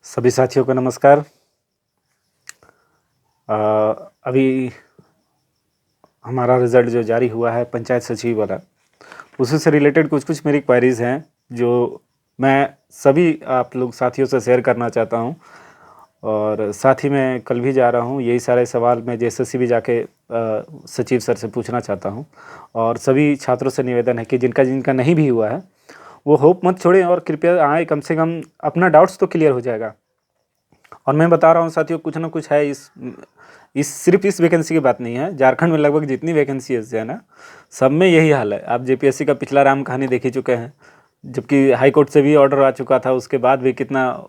सभी साथियों को नमस्कार। अभी हमारा रिज़ल्ट जो जारी हुआ है पंचायत सचिव वाला, उसी से रिलेटेड कुछ मेरी क्वेरीज़ हैं जो मैं सभी आप लोग साथियों से शेयर करना चाहता हूं। और साथ ही मैं कल भी जा रहा हूं, यही सारे सवाल मैं जेएसएससी भी जाके सचिव सर से पूछना चाहता हूं। और सभी छात्रों से निवेदन है कि जिनका जिनका नहीं भी हुआ है वो होप मत छोड़ें और कृपया आए, कम से कम अपना डाउट्स तो क्लियर हो जाएगा। और मैं बता रहा हूँ साथियों, कुछ ना कुछ है इस सिर्फ इस वैकेंसी की बात नहीं है, झारखंड में लगभग जितनी वैकेंसी है ना, सब में यही हाल है। आप जेपीएससी का पिछला राम कहानी देख ही चुके हैं, जबकि हाई कोर्ट से भी ऑर्डर आ चुका था, उसके बाद भी कितना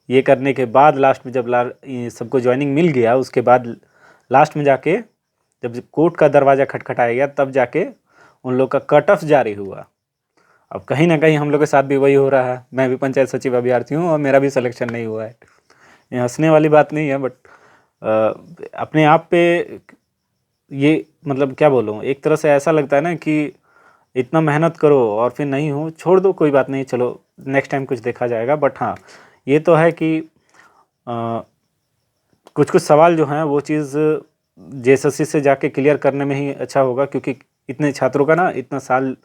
ये करने के बाद लास्ट में जब ये सबको ज्वाइनिंग मिल गया, उसके बाद लास्ट में जाके जब कोर्ट का दरवाज़ा खटखटाया गया तब जाके उन लोग का कट ऑफ जारी हुआ। अब कहीं ना कहीं हम लोग के साथ भी वही हो रहा है। मैं भी पंचायत सचिव अभ्यर्थी हूँ और मेरा भी सिलेक्शन नहीं हुआ है। ये हंसने वाली बात नहीं है, बट अपने आप पे ये मतलब क्या बोलूँ, एक तरह से ऐसा लगता है ना कि इतना मेहनत करो और फिर नहीं हो, छोड़ दो, कोई बात नहीं, चलो नेक्स्ट टाइम कुछ देखा जाएगा। बट हाँ, ये तो है कि कुछ कुछ सवाल जो हैं वो चीज़ जेएसएससी से जाके क्लियर करने में ही अच्छा होगा, क्योंकि इतने छात्रों का ना इतना साल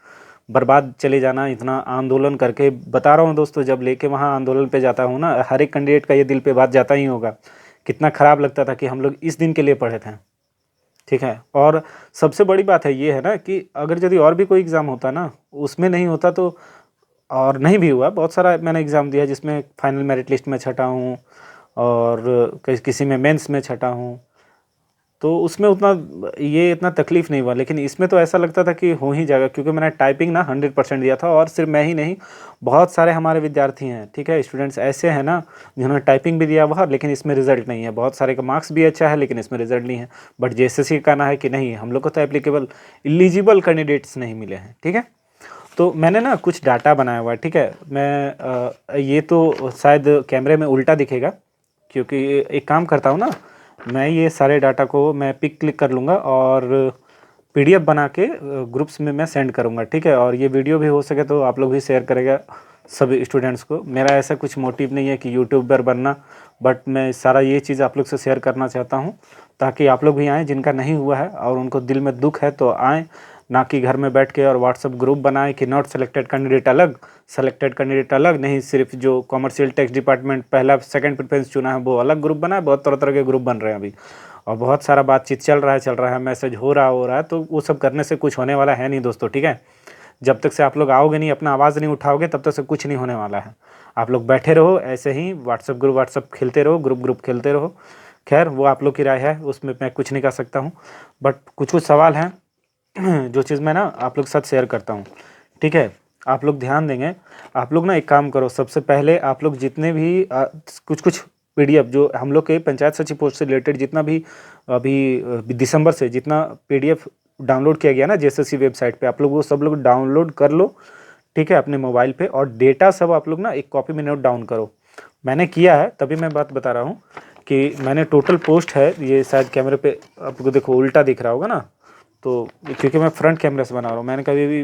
बर्बाद चले जाना, इतना आंदोलन करके, बता रहा हूँ दोस्तों, जब लेके वहाँ आंदोलन पे जाता हूँ ना, हर एक कैंडिडेट का ये दिल पे बात जाता ही होगा, कितना ख़राब लगता था कि हम लोग इस दिन के लिए पढ़े थे। ठीक है। और सबसे बड़ी बात है ये है ना कि अगर यदि और भी कोई एग्ज़ाम होता ना, उसमें नहीं होता तो, और नहीं भी हुआ, बहुत सारा मैंने एग्ज़ाम दिया जिसमें फाइनल मेरिट लिस्ट में छटा हूँ और किसी में मेंस में छटा हूँ, तो उसमें उतना ये इतना तकलीफ़ नहीं हुआ। लेकिन इसमें तो ऐसा लगता था कि हो ही जाएगा, क्योंकि मैंने टाइपिंग ना 100% दिया था। और सिर्फ मैं ही नहीं, बहुत सारे हमारे विद्यार्थी हैं, ठीक है, स्टूडेंट्स ऐसे हैं ना जिन्होंने टाइपिंग भी दिया हुआ लेकिन इसमें रिजल्ट नहीं है। बहुत सारे का मार्क्स भी अच्छा है लेकिन इसमें रिजल्ट नहीं है। बट जेएसएससी का कहना है कि नहीं, हम लोग को तो एप्लीकेबल एलिजिबल कैंडिडेट्स नहीं मिले हैं। ठीक है। तो मैंने ना कुछ डाटा बनाया हुआ है। ठीक है। ये तो शायद कैमरे में उल्टा दिखेगा, क्योंकि एक काम करता हूँ ना, मैं ये सारे डाटा को मैं पिक क्लिक कर लूँगा और पीडीएफ बना के ग्रुप्स में मैं सेंड करूँगा। ठीक है। और ये वीडियो भी हो सके तो आप लोग भी शेयर करेगा सभी स्टूडेंट्स को। मेरा ऐसा कुछ मोटिव नहीं है कि यूट्यूबर बनना, बट मैं सारा ये चीज़ आप लोग से शेयर करना चाहता हूँ ताकि आप लोग भी आएँ जिनका नहीं हुआ है और उनको दिल में दुख है तो आएँ, ना कि घर में बैठ के और व्हाट्सअप ग्रुप बनाए कि नॉट सेलेक्टेड कैंडिडेट अलग, सेलेक्टेड कैंडिडेट अलग। नहीं, सिर्फ जो कॉमर्शियल टैक्स डिपार्टमेंट पहला सेकंड प्रेफरेंस चुना है वो अलग ग्रुप बनाए। बहुत तरह तरह के ग्रुप बन रहे हैं अभी, और बहुत सारा बातचीत चल रहा है, मैसेज हो रहा है। तो वो सब करने से कुछ होने वाला है नहीं दोस्तों। ठीक है। जब तक से आप लोग आओगे नहीं, अपना आवाज़ नहीं उठाओगे, तब तक से कुछ नहीं होने वाला है। आप लोग बैठे रहो ऐसे ही, व्हाट्सअप खेलते रहो, ग्रुप खेलते रहो। खैर, वो आप लोग की राय है, उसमें मैं कुछ नहीं कर सकता हूँ। बट कुछ कुछ सवाल हैं जो चीज़ मैं ना आप लोग के साथ शेयर करता हूँ। ठीक है। आप लोग ध्यान देंगे। आप लोग ना एक काम करो, सबसे पहले आप लोग जितने भी कुछ पीडीएफ जो हम लोग के पंचायत सचिव पोस्ट से रिलेटेड जितना भी अभी दिसंबर से जितना पीडीएफ डाउनलोड किया गया ना जेएसएससी वेबसाइट पे, आप लोग वो सब लोग डाउनलोड कर लो। ठीक है, अपने मोबाइल पे। और डेटा सब आप लोग ना एक कॉपी में नोट डाउन करो। मैंने किया है तभी मैं बात बता रहा हूँ कि मैंने टोटल पोस्ट है, ये शायद कैमरे पे आपको देखो उल्टा दिख रहा होगा ना, तो क्योंकि मैं फ्रंट कैमरे से बना रहा हूँ, मैंने कभी भी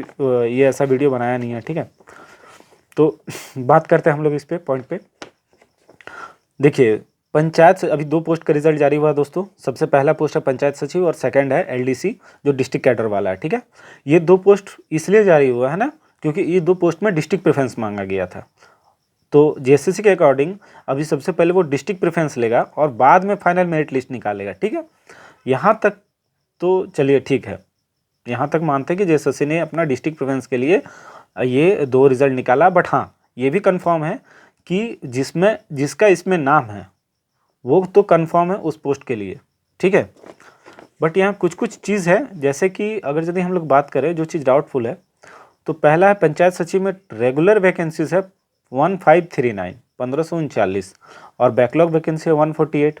ये ऐसा वीडियो बनाया नहीं है। ठीक है। तो बात करते हैं हम लोग इस पे पॉइंट पे। देखिए, पंचायत से अभी 2 पोस्ट का रिजल्ट जारी हुआ दोस्तों। सबसे पहला पोस्ट है पंचायत सचिव और सेकंड है एलडीसी जो डिस्ट्रिक्ट कैडर वाला है। ठीक है। ये 2 पोस्ट इसलिए जारी हुआ है ना क्योंकि ये 2 पोस्ट में डिस्ट्रिक्ट प्रेफरेंस मांगा गया था। तो जेएसएससी के अकॉर्डिंग अभी सबसे पहले वो डिस्ट्रिक्ट प्रेफरेंस लेगा और बाद में फाइनल मेरिट लिस्ट निकालेगा। ठीक है। यहाँ तक तो चलिए ठीक है, यहाँ तक मानते हैं कि जेएसएससी ने अपना डिस्ट्रिक्ट प्रेफरेंस के लिए ये 2 रिजल्ट निकाला। बट हाँ, ये भी कंफर्म है कि जिसका इसमें नाम है वो तो कंफर्म है उस पोस्ट के लिए। ठीक है। बट यहाँ कुछ कुछ चीज़ है, जैसे कि अगर यदि हम लोग बात करें जो चीज़ डाउटफुल है, तो पहला है पंचायत सचिव में रेगुलर वैकेंसीज है 1539 1539 और बैकलॉग वैकेंसी है 148।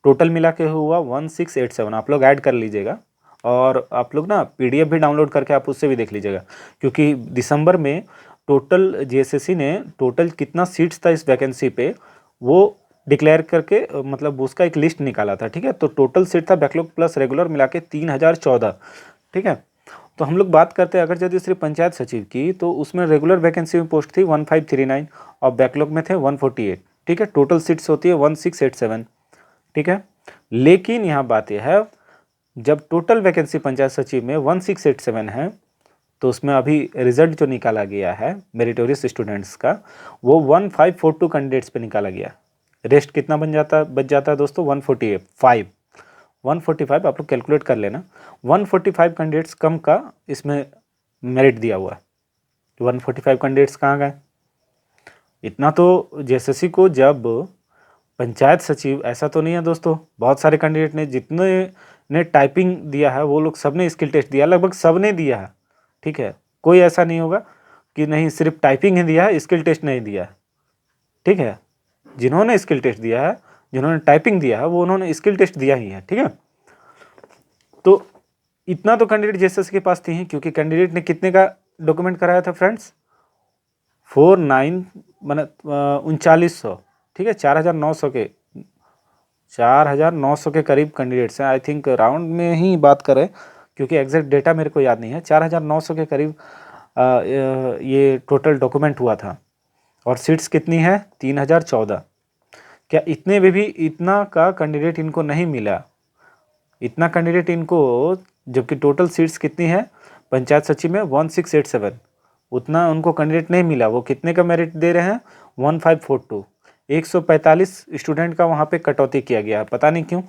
टोटल मिला के हुआ 1687। आप लोग ऐड कर लीजिएगा और आप लोग ना पीडीएफ भी डाउनलोड करके आप उससे भी देख लीजिएगा, क्योंकि दिसंबर में टोटल जेएसएससी ने टोटल कितना सीट्स था इस वैकेंसी पे वो डिक्लेयर करके मतलब उसका एक लिस्ट निकाला था। ठीक है। तो टोटल सीट था बैकलॉग प्लस रेगुलर मिला के 3014। ठीक है। तो हम लोग बात करते हैं अगर यदि सिर्फ पंचायत सचिव की, तो उसमें रेगुलर वैकेंसी में पोस्ट थी 1539 और बैकलॉग में थे 148। ठीक है, टोटल सीट्स होती है 1687, ठीक है। लेकिन यहाँ बात यह है, जब टोटल वैकेंसी पंचायत सचिव में 1687 है, तो उसमें अभी रिजल्ट जो निकाला गया है मेरिटोरियस स्टूडेंट्स का, वो 1542 कैंडिडेट्स पे निकाला गया। रेस्ट कितना बच जाता है दोस्तों? 145 आप लोग कैलकुलेट कर लेना। 145 कैंडिडेट्स कम का इसमें मेरिट दिया हुआ है। 145 कैंडिडेट्स कहाँ गए? इतना तो जेएसएससी को जब पंचायत सचिव, ऐसा तो नहीं है दोस्तों, बहुत सारे कैंडिडेट ने, जितने ने टाइपिंग दिया है वो लोग सब ने स्किल टेस्ट दिया, लगभग सब ने दिया है, ठीक है। कोई ऐसा नहीं होगा कि नहीं सिर्फ टाइपिंग ही दिया है, स्किल टेस्ट नहीं दिया है, ठीक है। जिन्होंने स्किल टेस्ट दिया है, जिन्होंने टाइपिंग दिया है, वो उन्होंने स्किल टेस्ट दिया ही है, ठीक है। तो इतना तो कैंडिडेट जेएसएससी के पास थी ही, क्योंकि कैंडिडेट ने कितने का डॉक्यूमेंट कराया था फ्रेंड्स? 4900, ठीक है। 4900 के करीब कैंडिडेट्स हैं। आई थिंक राउंड में ही बात करें, क्योंकि एग्जैक्ट डेटा मेरे को याद नहीं है। 4900 के करीब ये टोटल डॉक्यूमेंट हुआ था। और सीट्स कितनी है? 3014। क्या इतने में भी इतना का कैंडिडेट इनको नहीं मिला? इतना कैंडिडेट इनको, जबकि टोटल सीट्स कितनी है पंचायत सचिव में? 1687, उतना उनको कैंडिडेट नहीं मिला। वो कितने का मेरिट दे रहे हैं? 1542। 145 स्टूडेंट का वहाँ पे कटौती किया गया है, पता नहीं क्यों।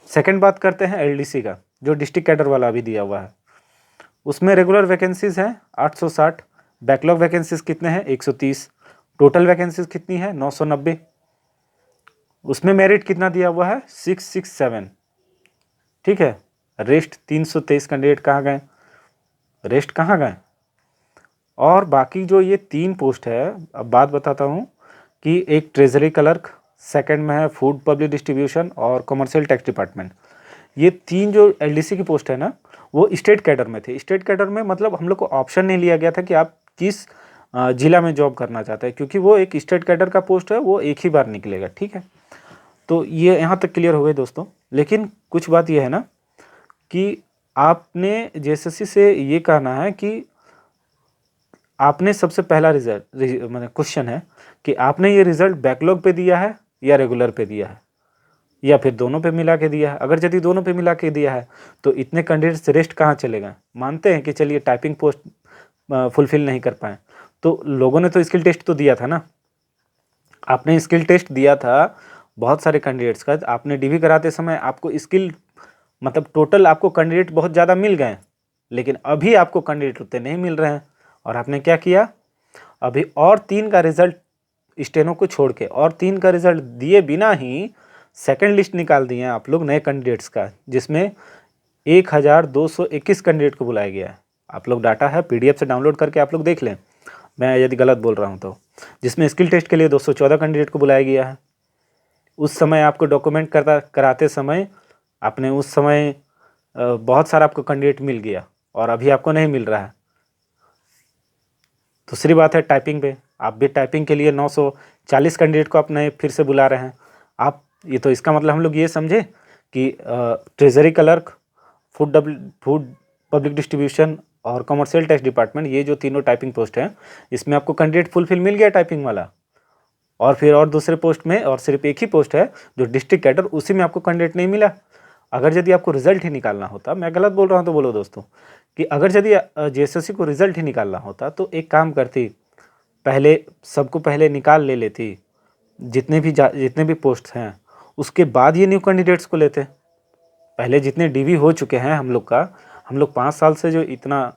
सेकंड बात करते हैं एलडीसी का, जो डिस्ट्रिक्ट कैडर वाला अभी दिया हुआ है। उसमें रेगुलर वैकेंसीज हैं 860, बैकलॉग वैकेंसीज कितने हैं? 130, टोटल वैकेंसीज कितनी है? 990। उसमें मेरिट कितना दिया हुआ है? 667, ठीक है। रेस्ट 323 कैंडिडेट कहाँ गए? रेस्ट कहाँ गए? और बाकी जो ये 3 पोस्ट है, अब बात बताता हूँ कि एक ट्रेजरी क्लर्क, सेकंड में है फूड पब्लिक डिस्ट्रीब्यूशन और कमर्शियल टैक्स डिपार्टमेंट। ये 3 जो एलडीसी की पोस्ट है ना, वो स्टेट कैडर में थे। स्टेट कैडर में मतलब हम लोग को ऑप्शन नहीं लिया गया था कि आप किस जिला में जॉब करना चाहते हैं, क्योंकि वो एक स्टेट कैडर का पोस्ट है, वो एक ही बार निकलेगा, ठीक है। तो ये यहाँ तक क्लियर हो गए दोस्तों। लेकिन कुछ बात ये है ना कि आपने जेएसएससी से ये कहना है कि आपने सबसे पहला रिजल्ट, मतलब क्वेश्चन है कि आपने ये रिजल्ट बैकलॉग पे दिया है या रेगुलर पे दिया है, या फिर दोनों पे मिला के दिया है। अगर यदि दोनों पे मिला के दिया है तो इतने कैंडिडेट्स रेस्ट कहाँ चले गए? मानते हैं कि चलिए टाइपिंग पोस्ट फुलफिल नहीं कर पाए, तो लोगों ने तो स्किल टेस्ट तो दिया था ना। आपने स्किल टेस्ट दिया था बहुत सारे कैंडिडेट्स का। आपने डीवी कराते समय आपको स्किल, मतलब टोटल आपको कैंडिडेट बहुत ज़्यादा मिल गए, लेकिन अभी आपको कैंडिडेट उतने नहीं मिल रहे हैं। और आपने क्या किया? अभी और 3 का रिजल्ट स्टेनो को छोड़ के, और 3 का रिजल्ट दिए बिना ही सेकंड लिस्ट निकाल दिए हैं आप लोग नए कैंडिडेट्स का, जिसमें 1221 कैंडिडेट को बुलाया गया है। आप लोग डाटा है, पीडीएफ से डाउनलोड करके आप लोग देख लें, मैं यदि गलत बोल रहा हूँ तो। जिसमें स्किल टेस्ट के लिए 214 कैंडिडेट को बुलाया गया है। उस समय आपको डॉक्यूमेंट कराते समय आपने उस समय बहुत सारा आपको कैंडिडेट मिल गया, और अभी आपको नहीं मिल रहा है। दूसरी बात है टाइपिंग पे, आप भी टाइपिंग के लिए 940 कैंडिडेट को आप नए फिर से बुला रहे हैं। आप ये तो इसका मतलब हम लोग ये समझे कि treasury clerk, food public distribution और कमर्शियल टैक्स डिपार्टमेंट, ये जो तीनों टाइपिंग पोस्ट हैं, इसमें आपको कैंडिडेट फुलफिल मिल गया टाइपिंग वाला। और फिर और दूसरे पोस्ट में, और सिर्फ एक ही पोस्ट है जो डिस्ट्रिक्ट कैडर, उसी में आपको कैंडिडेट नहीं मिला। अगर यदि आपको रिजल्ट ही निकालना होता, मैं गलत बोल रहा हूँ तो बोलो दोस्तों, कि अगर यदि जेएसएससी को रिजल्ट ही निकालना होता तो एक काम करती, पहले सबको पहले निकाल ले लेती जितने भी पोस्ट हैं, उसके बाद ये न्यू कैंडिडेट्स को लेते। पहले जितने डीवी हो चुके हैं हम लोग 5 साल से जो इतना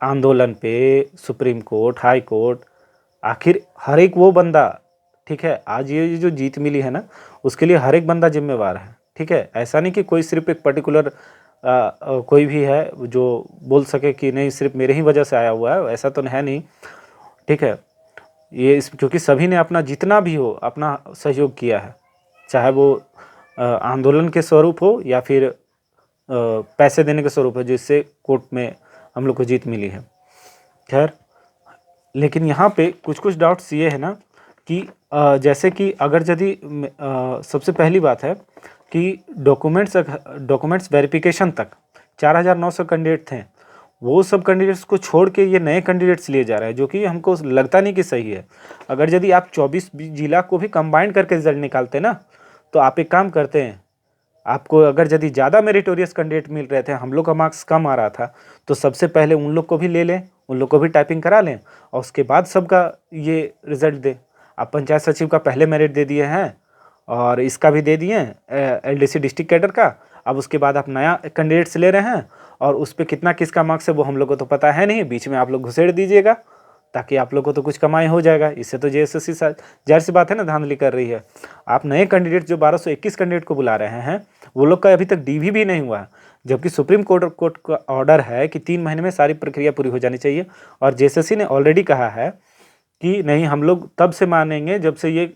आंदोलन पे, सुप्रीम कोर्ट, हाई कोर्ट, आखिर हर एक वो बंदा, ठीक है, आज ये जो जीत मिली है ना, उसके लिए हर एक बंदा जिम्मेवार है, ठीक है। ऐसा नहीं कि कोई सिर्फ एक पर्टिकुलर कोई भी है जो बोल सके कि नहीं सिर्फ मेरे ही वजह से आया हुआ है, ऐसा तो है नहीं, ठीक है। ये क्योंकि सभी ने अपना जितना भी हो अपना सहयोग किया है, चाहे वो आंदोलन के स्वरूप हो या फिर पैसे देने के स्वरूप हो, जिससे कोर्ट में हम लोग को जीत मिली है। खैर, लेकिन यहाँ पे कुछ डाउट्स ये है ना कि जैसे कि अगर यदि सबसे पहली बात है कि डॉक्यूमेंट्स वेरिफिकेशन तक 4900 कैंडिडेट थे, वो सब कैंडिडेट्स को छोड़ के ये नए कैंडिडेट्स लिए जा रहे हैं, जो कि हमको लगता नहीं कि सही है। अगर यदि आप 24 जिला को भी कंबाइंड करके रिजल्ट निकालते ना, तो आप एक काम करते हैं, आपको अगर यदि ज़्यादा मेरिटोरियस कैंडिडेट मिल रहे थे, हम लोग का मार्क्स कम आ रहा था, तो सबसे पहले उन लोग को भी ले लें, उन लोग को भी टाइपिंग करा लें, और उसके बाद सबका ये रिजल्ट दें। आप पंचायत सचिव का पहले मेरिट दे दिए हैं और इसका भी दे दिए एलडीसी डिस्ट्रिक्ट कैडर का। अब उसके बाद आप नया कैंडिडेट्स ले रहे हैं और उस पर कितना किसका मार्क्स है वो हम लोग को तो पता है नहीं, बीच में आप लोग घुसेड़ दीजिएगा ताकि आप लोग को तो कुछ कमाई हो जाएगा। इससे तो जेएसएससी जाहिर सी बात है ना धांधली कर रही है। आप नए कैंडिडेट जो 1221 कैंडिडेट को बुला रहे हैं, वो लोग का अभी तक डीवी भी नहीं हुआ है, जबकि सुप्रीम कोर्ट का ऑर्डर है कि 3 महीने में सारी प्रक्रिया पूरी हो जानी चाहिए। और जेएसएससी ने ऑलरेडी कहा है कि नहीं, हम लोग तब से मानेंगे जब से ये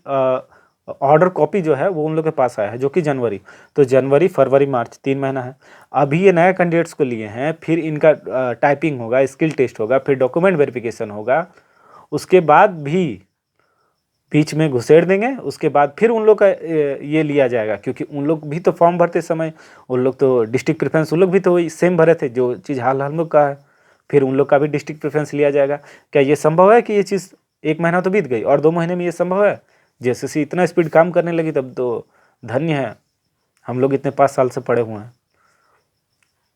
ऑर्डर कॉपी जो है वो उन लोग के पास आया है, जो कि जनवरी, तो जनवरी फरवरी मार्च 3 महीना है। अभी ये नए कैंडिडेट्स को लिए हैं, फिर इनका टाइपिंग होगा, स्किल टेस्ट होगा, फिर डॉक्यूमेंट वेरिफिकेशन होगा, उसके बाद भी बीच में घुसेड़ देंगे। उसके बाद फिर उन लोग का ये लिया जाएगा, क्योंकि उन लोग भी तो फॉर्म भरते समय उन लोग तो डिस्ट्रिक्ट प्रेफरेंस उन लोग भी तो वही सेम भरे थे जो चीज़ हाल हम लोग का है, फिर उन लोग का भी डिस्ट्रिक्ट प्रेफरेंस लिया जाएगा। क्या ये संभव है कि ये चीज़ 1 महीना तो बीत गई और 2 महीने में ये संभव है? जेएसएससी इतना स्पीड काम करने लगी तब तो धन्य है, हम लोग इतने 5 साल से पढ़े हुए हैं।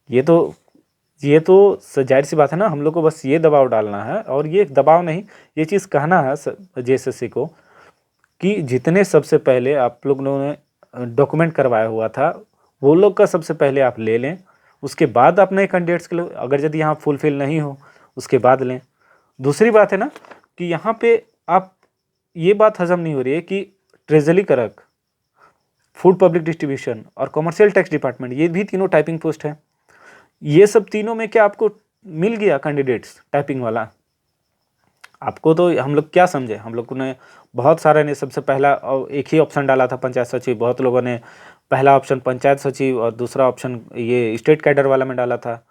ये तो जाहिर सी बात है ना, हम लोग को बस ये दबाव डालना है, और ये दबाव नहीं, ये चीज़ कहना है जेएसएससी को कि जितने सबसे पहले आप लोगों ने डॉक्यूमेंट करवाया हुआ था वो लोग का सबसे पहले आप ले लें, उसके बाद आप नए कैंडिडेट्स के लिए अगर यदि यहाँ फुलफिल नहीं हो उसके बाद लें। दूसरी बात है ना कि यहाँ पे आप ये बात हजम नहीं हो रही है कि treasury clerk, food public distribution और कॉमर्शियल टैक्स डिपार्टमेंट, ये भी तीनों टाइपिंग पोस्ट है। ये सब तीनों में क्या आपको मिल गया कैंडिडेट्स टाइपिंग वाला? आपको तो हम लोग क्या समझे, हम लोग ने बहुत सारे ने सबसे पहला एक ही ऑप्शन डाला था पंचायत सचिव, बहुत लोगों ने पहला ऑप्शन पंचायत सचिव और दूसरा ऑप्शन ये स्टेट कैडर वाला में डाला था।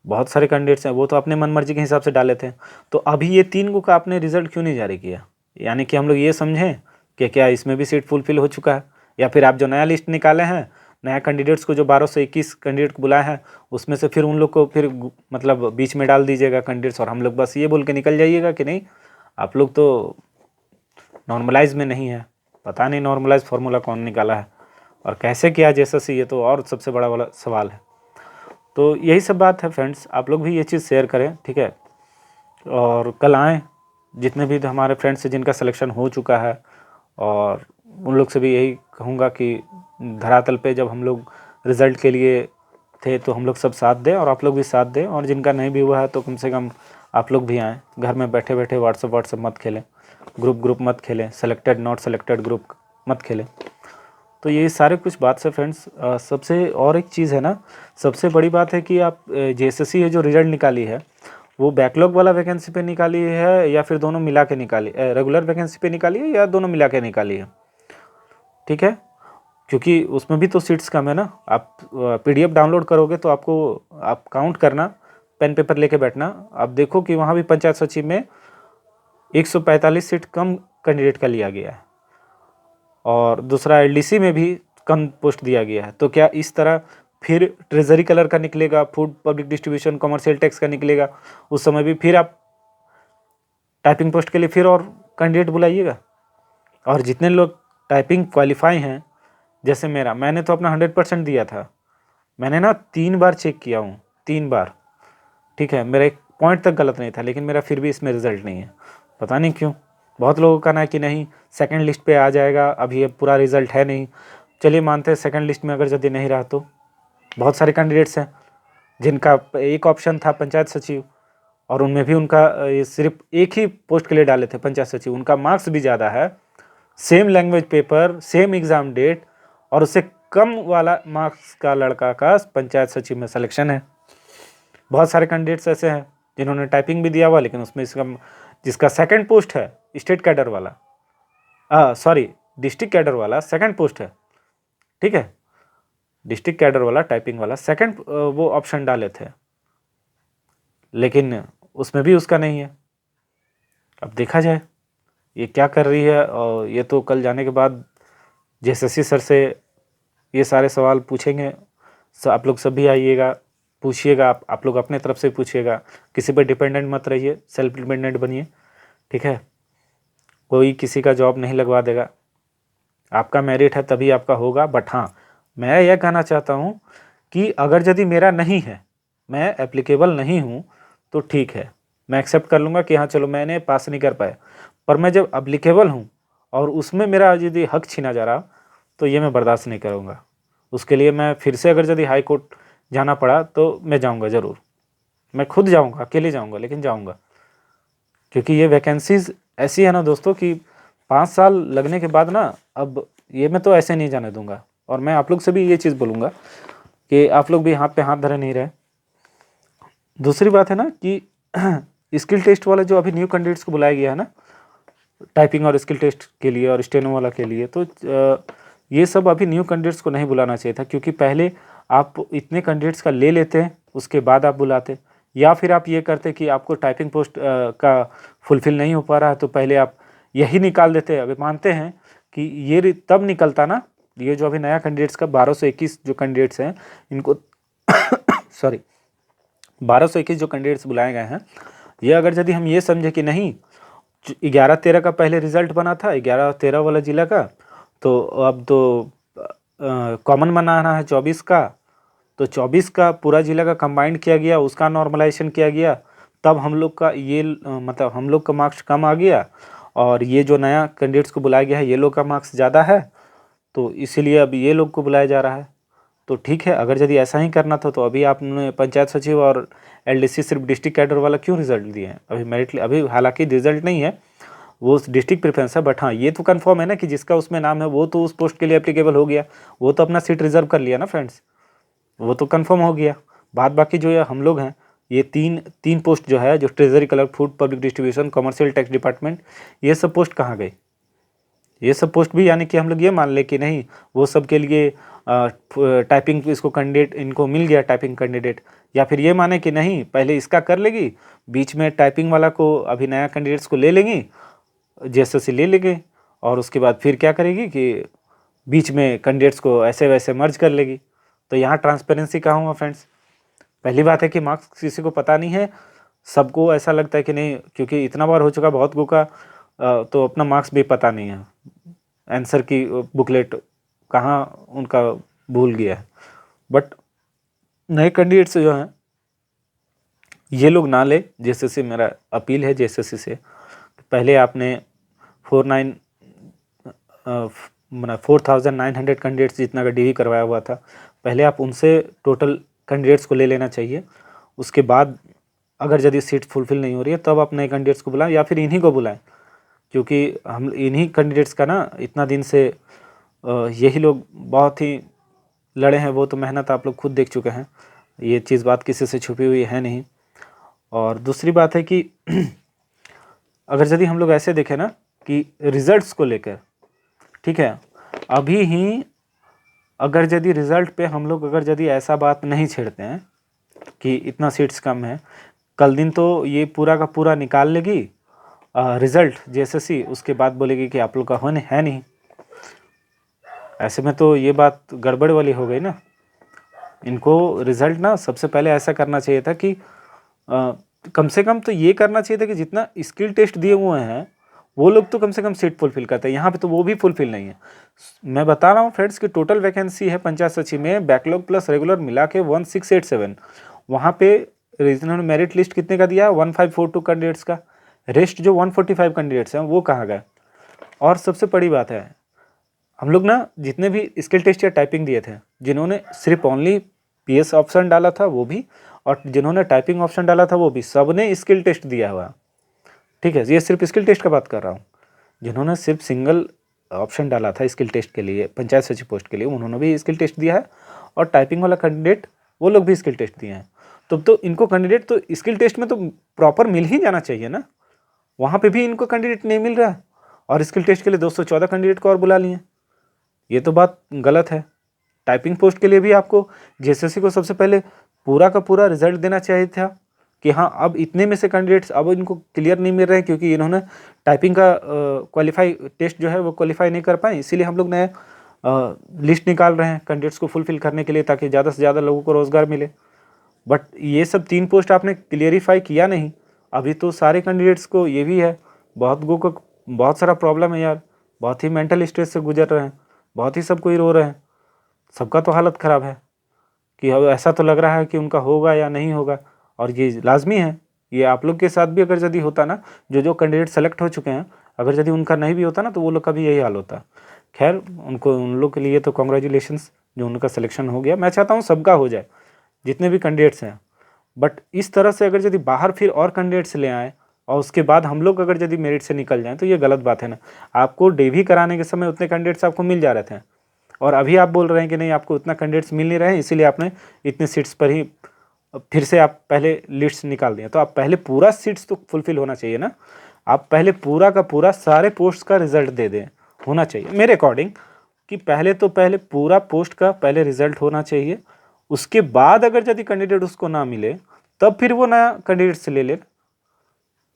बहुत सारे कैंडिडेट्स हैं, वो तो अपने मन मर्जी के हिसाब से डाले थे। तो अभी ये 3 को का आपने रिजल्ट क्यों नहीं जारी किया? यानी कि हम लोग ये समझें कि क्या इसमें भी सीट फुलफिल हो चुका है, या फिर आप जो नया लिस्ट निकाले हैं, नया कैंडिडेट्स को जो 1221 कैंडिडेट को बुलाए हैं, उसमें से फिर उन लोग को फिर मतलब बीच में डाल दीजिएगा कैंडिडेट्स, और हम लोग बस ये बोल के निकल जाइएगा कि नहीं आप लोग तो नॉर्मलाइज में नहीं है। पता नहीं नॉर्मलाइज फार्मूला कौन निकाला है और कैसे किया जेएसएससी, ये तो और सबसे बड़ा वाला सवाल है। तो यही सब बात है फ्रेंड्स, आप लोग भी ये चीज़ शेयर करें, ठीक है? और कल आएँ, जितने भी हमारे फ्रेंड्स हैं जिनका सिलेक्शन हो चुका है, और उन लोग से भी यही कहूँगा कि धरातल पे जब हम लोग रिज़ल्ट के लिए थे तो हम लोग सब साथ दें, और आप लोग भी साथ दें, और जिनका नहीं भी हुआ है तो कम से कम आप लोग भी आएँ। घर में बैठे बैठे व्हाट्सअप मत खेलें, ग्रुप मत खेलें, सेलेक्टेड नॉट सेलेक्टेड ग्रुप मत खेलें। तो ये सारे कुछ बात से फ्रेंड्स, सबसे और एक चीज़ है ना, सबसे बड़ी बात है कि आप जेएसएससी है जो रिज़ल्ट निकाली है वो बैकलॉग वाला वैकेंसी पे निकाली है या फिर दोनों मिला के निकाली, रेगुलर वैकेंसी पे निकाली है या दोनों मिला के निकाली है, ठीक है? क्योंकि उसमें भी तो सीट्स कम है ना। आप पीडीएफ डाउनलोड करोगे तो आपको आप काउंट करना, पेन पेपर लेके बैठना, आप देखो कि वहाँ भी पंचायत सचिव में 145 सीट कम कैंडिडेट का लिया गया है, और दूसरा एलडीसी में भी कम पोस्ट दिया गया है। तो क्या इस तरह फिर ट्रेजरी कलर का निकलेगा, food public distribution, commercial tax का निकलेगा, उस समय भी फिर आप टाइपिंग पोस्ट के लिए फिर और कैंडिडेट बुलाइएगा। और जितने लोग टाइपिंग क्वालिफाई हैं, जैसे मैंने तो अपना 100% दिया था, मैंने ना 3 बार चेक किया हूँ, 3 बार, ठीक है? मेरा एक पॉइंट तक गलत नहीं था, लेकिन मेरा फिर भी इसमें रिजल्ट नहीं है, पता नहीं क्यों। बहुत लोगों का कहना है कि नहीं सेकंड लिस्ट पे आ जाएगा, अभी ये पूरा रिजल्ट है नहीं। चलिए मानते हैं सेकंड लिस्ट में अगर यदि नहीं रहा तो बहुत सारे कैंडिडेट्स हैं जिनका एक ऑप्शन था पंचायत सचिव, और उनमें भी उनका सिर्फ एक ही पोस्ट के लिए डाले थे पंचायत सचिव, उनका मार्क्स भी ज़्यादा है, same language paper, same exam date, और उससे कम वाला मार्क्स का लड़का का पंचायत सचिव में सिलेक्शन है। बहुत सारे कैंडिडेट्स ऐसे हैं जिन्होंने टाइपिंग भी दिया हुआ, लेकिन उसमें जिसका सेकंड पोस्ट है स्टेट कैडर वाला, डिस्ट्रिक्ट कैडर वाला सेकंड पोस्ट है, ठीक है? डिस्ट्रिक्ट कैडर वाला टाइपिंग वाला सेकंड वो ऑप्शन डाले थे, लेकिन उसमें भी उसका नहीं है। अब देखा जाए ये क्या कर रही है, और ये तो कल जाने के बाद जेएसएससी सर से ये सारे सवाल पूछेंगे। आप लोग सभी आइएगा, पूछिएगा, आप लोग अपने तरफ से पूछिएगा, किसी पर डिपेंडेंट मत रहिए, सेल्फ डिपेंडेंट बनिए, ठीक है। कोई किसी का जॉब नहीं लगवा देगा, आपका मेरिट है तभी आपका होगा। बट हाँ, मैं यह कहना चाहता हूँ कि अगर यदि मेरा नहीं है, मैं एप्लीकेबल नहीं हूँ, तो ठीक है, मैं एक्सेप्ट कर लूँगा कि हाँ चलो मैंने पास नहीं कर पाया। पर मैं जब एप्लीकेबल हूँ और उसमें मेरा यदि हक छीना जा रहा, तो ये मैं बर्दाश्त नहीं करूँगा। उसके लिए मैं फिर से अगर यदि हाई कोर्ट जाना पड़ा तो मैं जाऊँगा ज़रूर, मैं खुद जाऊँगा, अकेले जाऊँगा, लेकिन जाऊँगा। क्योंकि ये वैकेंसीज़ ऐसी है ना दोस्तों कि 5 साल लगने के बाद ना, अब ये मैं तो ऐसे नहीं जाने दूंगा। और मैं आप लोग से भी ये चीज़ बोलूँगा कि आप लोग भी हाथ पे हाथ धरे नहीं रहे। दूसरी बात है ना कि स्किल टेस्ट वाला जो अभी न्यू कैंडिडेट्स को बुलाया गया है ना, टाइपिंग और स्किल टेस्ट के लिए और स्टेनो वाला के लिए, तो ये सब अभी न्यू कैंडिडेट्स को नहीं बुलाना चाहिए था। क्योंकि पहले आप इतने कैंडिडेट्स का ले लेते हैं, उसके बाद आप बुलाते, या फिर आप ये करते कि आपको टाइपिंग पोस्ट का फुलफिल नहीं हो पा रहा है तो पहले आप यही निकाल देते। अभी मानते हैं कि ये तब निकलता ना, ये जो अभी नया कैंडिडेट्स का 1221 जो कैंडिडेट्स हैं इनको सॉरी 1221 जो कैंडिडेट्स बुलाए गए हैं, ये अगर यदि हम ये समझे कि नहीं 11-13 का पहले रिजल्ट बना था, 11-13 वाला जिला का, तो अब तो कॉमन बनाना है 24 का, तो 24 का पूरा जिला का कंबाइंड किया गया, उसका नॉर्मलाइजेशन किया गया, तब हम लोग का ये मतलब हम लोग का मार्क्स कम आ गया, और ये जो नया कैंडिडेट्स को बुलाया गया है ये लोग का मार्क्स ज़्यादा है, तो इसीलिए अब ये लोग को बुलाया जा रहा है। तो ठीक है, अगर यदि ऐसा ही करना था तो अभी आपने पंचायत सचिव और एलडीसी सिर्फ डिस्ट्रिक्ट कैडर वाला क्यों रिजल्ट दिए हैं? अभी मेरिट, अभी हालांकि रिजल्ट नहीं है, वो डिस्ट्रिक्ट प्रेफरेंस है, बट हाँ ये तो कंफर्म है ना कि जिसका उसमें नाम है वो तो उस पोस्ट के लिए एप्लीकेबल हो गया, वो तो अपना सीट रिजर्व कर लिया ना फ्रेंड्स, वो तो कंफर्म हो गया। बाद बाकी जो ये हम लोग हैं, ये तीन पोस्ट जो है, जो treasury clerk, food public distribution, commercial tax department, ये सब पोस्ट कहाँ गए? ये सब पोस्ट भी यानी कि हम लोग ये मान ले कि नहीं वो सब के लिए टाइपिंग इसको कैंडिडेट इनको मिल गया टाइपिंग कैंडिडेट, या फिर ये माने कि नहीं पहले इसका कर लेगी, बीच में टाइपिंग वाला को अभी नया कैंडिडेट्स को ले लेंगी, जेएसएससी ले लेंगे, और उसके बाद फिर क्या करेगी कि बीच में कैंडिडेट्स को ऐसे वैसे मर्ज कर लेगी। तो यहाँ ट्रांसपेरेंसी कहाँ हुआ फ्रेंड्स? पहली बात है कि मार्क्स किसी को पता नहीं है, सबको ऐसा लगता है कि नहीं, क्योंकि इतना बार हो चुका बहुत का तो अपना मार्क्स भी पता नहीं है, आंसर की बुकलेट कहाँ उनका भूल गया है। बट नए कैंडिडेट्स जो हैं ये लोग ना ले, जेएसएससी, मेरा अपील है जेएसएससी से, पहले आपने 4,900 कैंडिडेट्स जितना का डीवी करवाया हुआ था, पहले आप उनसे टोटल कैंडिडेट्स को ले लेना चाहिए। उसके बाद अगर यदि सीट फुलफिल नहीं हो रही है तब आप नए कैंडिडेट्स को बुलाएं, या फिर इन्हीं को बुलाएं, क्योंकि हम इन्हीं कैंडिडेट्स का ना इतना दिन से यही लोग बहुत ही लड़े हैं, वो तो मेहनत आप लोग खुद देख चुके हैं, ये चीज़ बात किसी से छुपी हुई है नहीं। और दूसरी बात है कि अगर यदि हम लोग ऐसे देखें ना कि रिजल्ट्स को लेकर, ठीक है, अभी ही अगर यदि रिज़ल्ट पे हम लोग अगर यदि ऐसा बात नहीं छेड़ते हैं कि इतना सीट्स कम है, कल दिन तो ये पूरा का पूरा निकाल लेगी रिज़ल्ट जेएसएससी, उसके बाद बोलेगी कि आप लोग का होने है नहीं। ऐसे में तो ये बात गड़बड़ वाली हो गई ना। इनको रिज़ल्ट ना सबसे पहले ऐसा करना चाहिए था कि कम से कम तो ये करना चाहिए था कि जितना स्किल टेस्ट दिए हुए हैं वो लोग तो कम से कम सीट फुलफिल करते हैं, यहाँ पे तो वो भी फुलफिल नहीं है। मैं बता रहा हूँ फ्रेंड्स कि टोटल वैकेंसी है पंचायत सचिव में, बैकलॉग प्लस रेगुलर मिला के 1687, वहाँ पे रीजनल मेरिट लिस्ट कितने का दिया? 1542 कैंडिडेट्स का, रेस्ट जो 145 कैंडिडेट्स हैं वो कहाँ गए? और सबसे बड़ी बात है, हम लोग ना जितने भी स्किल टेस्ट या टाइपिंग दिए थे, जिन्होंने सिर्फ ओनली पीएस ऑप्शन डाला था वो भी, और जिन्होंने टाइपिंग ऑप्शन डाला था वो भी, सब ने स्किल टेस्ट दिया हुआ, ठीक है, ये सिर्फ स्किल टेस्ट का बात कर रहा हूँ। जिन्होंने सिर्फ सिंगल ऑप्शन डाला था स्किल टेस्ट के लिए, पंचायत सचिव पोस्ट के लिए, उन्होंने भी स्किल टेस्ट दिया है, और टाइपिंग वाला कैंडिडेट वो लोग भी स्किल टेस्ट दिए हैं। तो इनको कैंडिडेट तो स्किल टेस्ट में तो प्रॉपर मिल ही जाना चाहिए ना, वहाँ पे भी इनको कैंडिडेट नहीं मिल रहा है, और स्किल टेस्ट के लिए 214 कैंडिडेट को और बुला लिए। ये तो बात गलत है। टाइपिंग पोस्ट के लिए भी आपको जेएसएससी को सबसे पहले पूरा का पूरा रिजल्ट देना चाहिए था कि हाँ अब इतने में से कैंडिडेट्स अब इनको क्लियर नहीं मिल रहे हैं, क्योंकि इन्होंने टाइपिंग का क्वालिफाई टेस्ट जो है वो क्वालिफाई नहीं कर पाए, इसीलिए हम लोग नए लिस्ट निकाल रहे हैं कैंडिडेट्स को फुलफिल करने के लिए, ताकि ज़्यादा से ज़्यादा लोगों को रोज़गार मिले। बट ये सब 3 पोस्ट आपने क्लियरिफाई किया नहीं। अभी तो सारे कैंडिडेट्स को ये भी है, बहुत गो को बहुत सारा प्रॉब्लम है यार, बहुत ही मेंटल स्ट्रेस से गुजर रहे हैं, बहुत ही सब कोई रो रहे हैं, सबका तो हालत ख़राब है कि अब ऐसा तो लग रहा है कि उनका होगा या नहीं होगा। और ये लाजमी है, ये आप लोग के साथ भी अगर यदि होता ना, जो कैंडिडेट सेलेक्ट हो चुके हैं, अगर यदि उनका नहीं भी होता ना तो वो लोग का भी यही हाल होता। खैर उन लोग के लिए तो कॉन्ग्रेचुलेशंस जो उनका सिलेक्शन हो गया। मैं चाहता हूँ सबका हो जाए, जितने भी कैंडिडेट्स हैं। बट इस तरह से अगर यदि बाहर फिर और कैंडिडेट्स ले आएँ और उसके बाद हम लोग अगर यदि मेरिट से निकल जाएँ तो ये गलत बात है ना। आपको डेवी कराने के समय उतने कैंडिडेट्स आपको मिल जा रहे थे, और अभी आप बोल रहे हैं कि नहीं आपको उतना कैंडिडेट्स मिल नहीं रहे हैं, इसीलिए आपने इतने सीट्स पर ही फिर से आप पहले लिस्ट निकाल दिए। तो आप पहले पूरा सीट्स तो फुलफिल होना चाहिए ना, आप पहले पूरा का पूरा सारे पोस्ट का रिजल्ट दे दें, होना चाहिए मेरे अकॉर्डिंग, कि पहले पूरा पोस्ट का पहले रिजल्ट होना चाहिए। उसके बाद अगर यदि कैंडिडेट उसको ना मिले तब फिर वो नया कैंडिडेट से ले ले,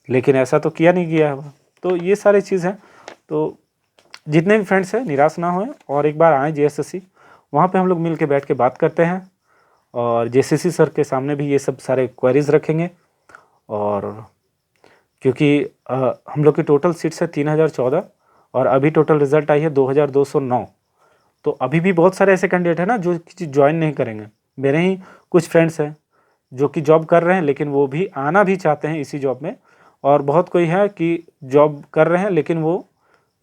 लेकिन ऐसा तो किया नहीं गया है। तो ये सारी चीज़ हैं। तो जितने भी फ्रेंड्स हैं निराश ना होएं और एक बार आएँ JSSC, वहाँ पे हम लोग मिल के बैठ के बात करते हैं, और JSSC सर के सामने भी ये सब सारे क्वेरीज रखेंगे। और क्योंकि हम लोग की टोटल सीट्स है 3014 और अभी टोटल रिजल्ट आई है 2209। तो अभी भी बहुत सारे ऐसे कैंडिडेट हैं ना जो ज्वाइन नहीं करेंगे। मेरे ही कुछ फ्रेंड्स हैं जो कि जॉब कर रहे हैं, लेकिन वो भी आना भी चाहते हैं इसी जॉब में, और बहुत कोई है कि जॉब कर रहे हैं लेकिन वो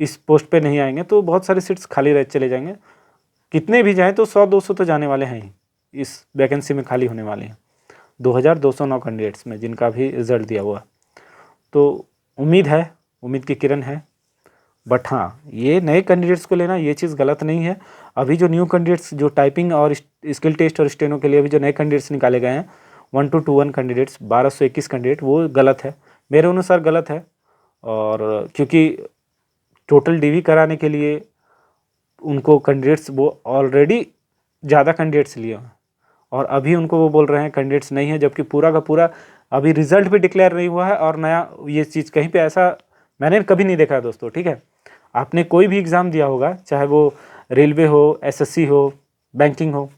इस पोस्ट पे नहीं आएंगे। तो बहुत सारे सीट्स खाली रह चले जाएंगे, कितने भी जाएं तो 100-200 तो जाने वाले हैं ही, इस वैकेंसी में खाली होने वाले हैं 2209 कैंडिडेट्स में जिनका भी रिजल्ट दिया हुआ। तो उम्मीद की किरण है। बट हाँ, ये नए कैंडिडेट्स को लेना ये चीज़ गलत नहीं है। अभी जो न्यू कैंडिडेट्स जो टाइपिंग और स्किल टेस्ट और स्टेनो के लिए अभी जो नए कैंडिडेट्स निकाले गए हैं 1221 कैंडिडेट्स 1221 कैंडिडेट, वो गलत है, मेरे अनुसार गलत है। और क्योंकि टोटल DV कराने के लिए उनको कैंडिडेट्स वो ऑलरेडी ज़्यादा कैंडिडेट्स लिए हैं, और अभी उनको वो बोल रहे हैं कैंडिडेट्स नहीं है, जबकि पूरा का पूरा अभी रिजल्ट भी डिक्लेयर नहीं हुआ है। और नया ये चीज़ कहीं पे ऐसा मैंने कभी नहीं देखा है दोस्तों, ठीक है। आपने कोई भी एग्ज़ाम दिया होगा, चाहे वो रेलवे हो, SSC हो, बैंकिंग हो,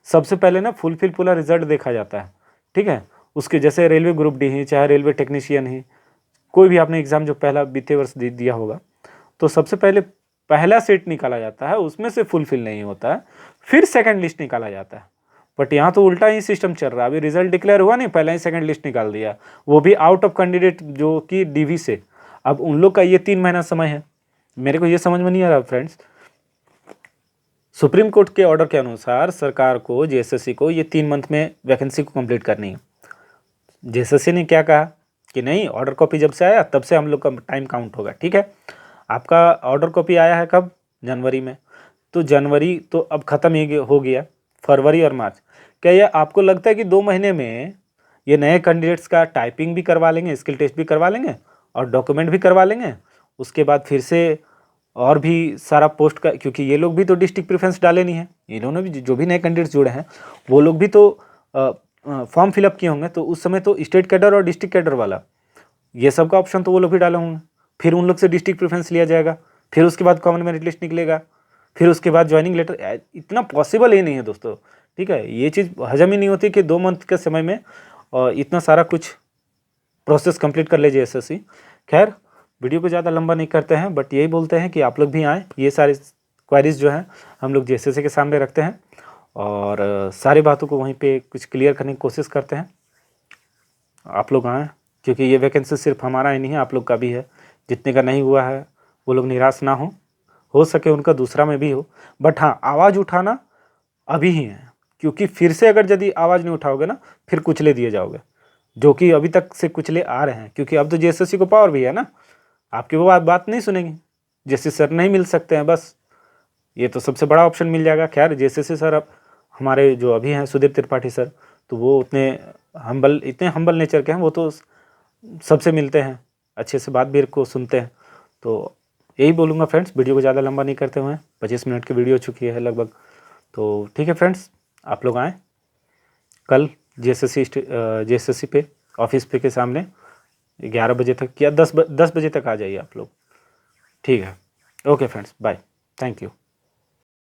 सबसे पहले ना फुलफिल पूरा रिजल्ट देखा जाता है, ठीक है। उसके जैसे रेलवे ग्रुप D ही, चाहे रेलवे टेक्नीशियन ही, कोई भी आपने एग्ज़ाम जो पहला बीते वर्ष दिया होगा, तो सबसे पहले पहला सेट निकाला जाता है, उसमें से फुलफिल नहीं होता है, फिर सेकंड लिस्ट निकाला जाता है। बट यहाँ तो उल्टा ही सिस्टम चल रहा है। अभी रिजल्ट डिक्लेयर हुआ नहीं, पहले ही सेकंड लिस्ट निकाल दिया, वो भी आउट ऑफ कैंडिडेट जो कि DV से। अब उन लोग का ये 3 महीना समय है। मेरे को ये समझ में नहीं आ रहा फ्रेंड्स, सुप्रीम कोर्ट के ऑर्डर के अनुसार सरकार को JSSC को ये 3 मंथ में वैकेंसी को कंप्लीट करनी है। JSSC ने क्या कहा कि नहीं, ऑर्डर कॉपी जब से आया तब से हम लोग का टाइम काउंट होगा, ठीक है। आपका ऑर्डर कॉपी आया है कब? जनवरी में, तो जनवरी तो अब ख़त्म ही हो गया, फरवरी और मार्च। क्या ये आपको लगता है कि 2 महीने में ये नए कैंडिडेट्स का टाइपिंग भी करवा लेंगे, स्किल टेस्ट भी करवा लेंगे और डॉक्यूमेंट भी करवा लेंगे? उसके बाद फिर से और भी सारा पोस्ट का, क्योंकि ये लोग भी तो डिस्ट्रिक्ट प्रेफरेंस डाले नहीं है, इन्होंने भी जो भी नए कैंडिडेट्स जुड़े हैं वो लोग भी तो फॉर्म फिलअप किए होंगे, तो उस समय तो स्टेट कैडर और डिस्ट्रिक्ट कैडर वाला ये सब का ऑप्शन तो वो लोग भी डाले होंगे। फिर उन लोग से डिस्ट्रिक्ट प्रेफरेंस लिया जाएगा, फिर उसके बाद कॉमन मेरिट लिस्ट निकलेगा, फिर उसके बाद ज्वाइनिंग लेटर। इतना पॉसिबल ही नहीं है दोस्तों, ठीक है। ये चीज़ हजम ही नहीं होती कि 2 मंथ के समय में इतना सारा कुछ प्रोसेस कंप्लीट कर ले JSSC। खैर वीडियो को ज़्यादा लंबा नहीं करते हैं, बट यही बोलते हैं कि आप लोग भी आएँ, ये सारी क्वेरीज जो हैं हम लोग JSSC के सामने रखते हैं और सारी बातों को वहीं पे कुछ क्लियर करने की कोशिश करते हैं। आप लोग आएँ, क्योंकि ये वैकेंसी सिर्फ हमारा ही नहीं है, आप लोग का भी है। जितने का नहीं हुआ है वो लोग निराश ना हो सके उनका दूसरा में भी हो। बट हाँ, आवाज़ उठाना अभी ही है, क्योंकि फिर से अगर यदि आवाज़ नहीं उठाओगे ना फिर कुचले दिए जाओगे, जो कि अभी तक से कुचले आ रहे हैं। क्योंकि अब तो JSSC को पावर भी है ना, आपकी वो बात नहीं सुनेंगे, JSSC सर नहीं मिल सकते हैं, बस ये तो सबसे बड़ा ऑप्शन मिल जाएगा। खैर JSSC सर अब हमारे जो अभी हैं सुदीप त्रिपाठी सर, तो वो इतने हम्बल नेचर के हैं, वो तो सबसे मिलते हैं, अच्छे से बात भी को सुनते हैं। तो यही बोलूँगा फ्रेंड्स, वीडियो को ज़्यादा लंबा नहीं करते हुए, 25 मिनट की वीडियो हो चुकी है लगभग। तो ठीक है फ्रेंड्स, आप लोग आएँ कल JSSC पे ऑफिस पे के सामने 11 बजे तक या 10 बजे तक आ जाइए आप लोग, ठीक है। Okay friends, bye, thank you.